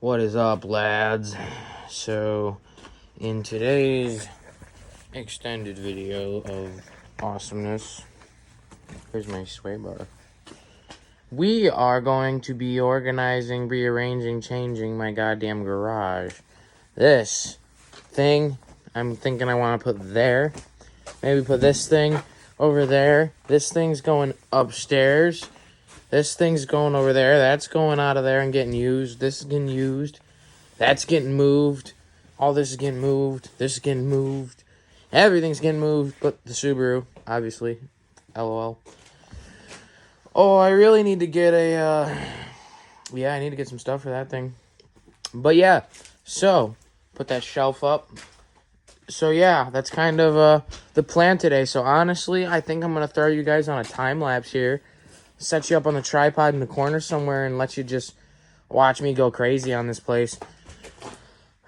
What is up, lads? So, in today's extended video of awesomeness, here's my sway bar. We are going to be organizing, rearranging, changing my goddamn garage. This thing, I'm thinking I want to put there. Maybe put this thing over there. This thing's going upstairs. This thing's going over there. That's going out of there and getting used. This is getting used. That's getting moved. All this is getting moved. This is getting moved. Everything's getting moved but the Subaru, obviously. LOL. Oh, I really need to get I need to get some stuff for that thing. But yeah, so, put that shelf up. So yeah, that's kind of the plan today. So honestly, I think I'm going to throw you guys on a time lapse here. Set you up on the tripod in the corner somewhere and let you just watch me go crazy on this place.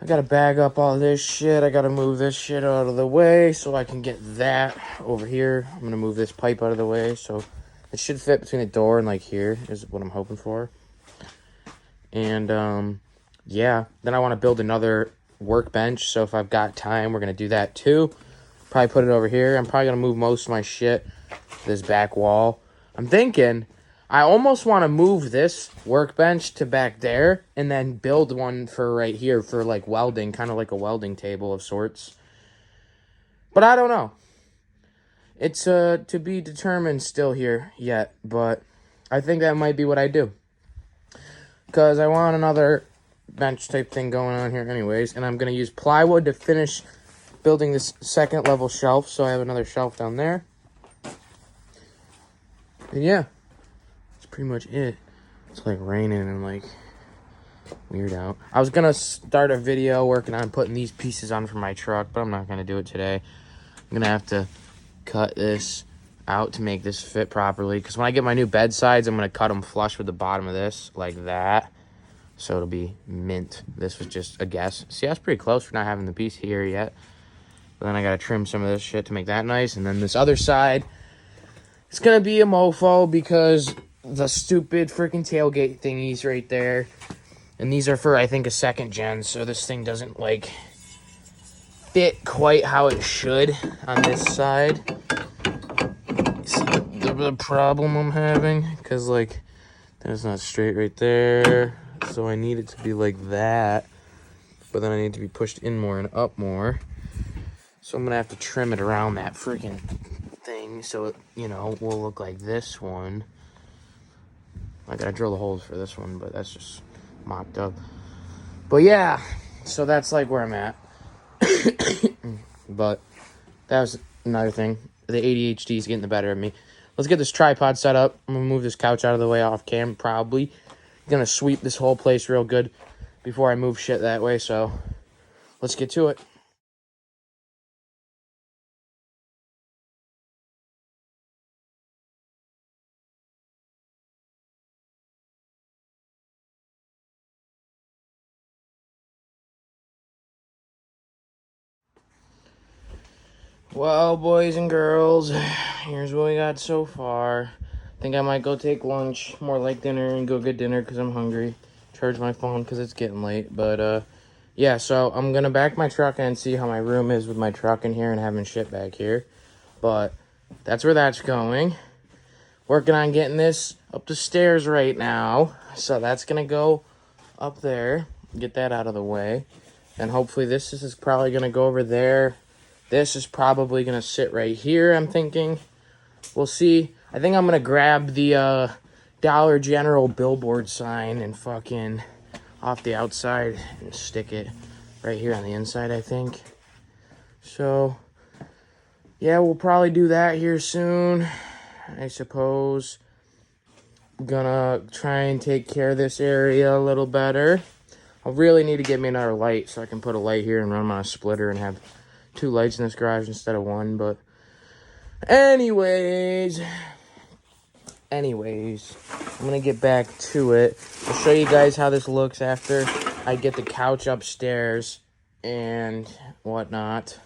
I gotta bag up all this shit. I gotta move this shit out of the way so I can get that over here. I'm gonna move this pipe out of the way so it should fit between the door and like here is what I'm hoping for. And yeah, then I want to build another workbench. So if I've got time, we're gonna do that too. Probably put it over here. I'm probably gonna move most of my shit to this back wall. I'm thinking I almost want to move this workbench to back there and then build one for right here for like welding, kind of like a welding table of sorts. But I don't know. It's to be determined still here yet, but I think that might be what I do. Because I want another bench type thing going on here anyways, and I'm going to use plywood to finish building this second level shelf, so I have another shelf down there. And yeah, that's pretty much it. It's like raining and like weird out. I was gonna start a video working on putting these pieces on for my truck, but I'm not gonna do it today. I'm gonna have to cut this out to make this fit properly, because when I get my new bed sides, I'm gonna cut them flush with the bottom of this like that, so it'll be mint. This was just a guess. See, that's pretty close for not having the piece here yet. But then I gotta trim some of this shit to make that nice, and then this other side, it's going to be a mofo because the stupid freaking tailgate thingies right there. And these are for, I think, a second gen. So this thing doesn't, like, fit quite how it should on this side. See the problem I'm having? Because, like, that's not straight right there. So I need it to be like that. But then I need to be pushed in more and up more. So I'm going to have to trim it around that freaking thing, so it, you know, will look like this one. I gotta drill the holes for this one, but that's just mocked up. But yeah, so that's like where I'm at. But that was another thing. The ADHD is getting the better of me. Let's get this tripod set up. I'm gonna move this couch out of the way off cam, probably. Gonna sweep this whole place real good before I move shit that way, so let's get to it. Well, boys and girls, here's what we got so far. I think I might go take lunch, more like dinner, and go get dinner because I'm hungry. Charge my phone because it's getting late. But, yeah, so I'm going to back my truck and see how my room is with my truck in here and having shit back here. But that's where that's going. Working on getting this up the stairs right now. So that's going to go up there. Get that out of the way. And hopefully this is probably going to go over there. This is probably going to sit right here, I'm thinking. We'll see. I think I'm going to grab the Dollar General billboard sign and fucking off the outside and stick it right here on the inside, I think. So, yeah, we'll probably do that here soon, I suppose. I'm going to try and take care of this area a little better. I really need to get me another light so I can put a light here and run them on a splitter and have 2 lights in this garage instead of 1, but anyways, I'm gonna get back to it. I'll show you guys how this looks after I get the couch upstairs and whatnot.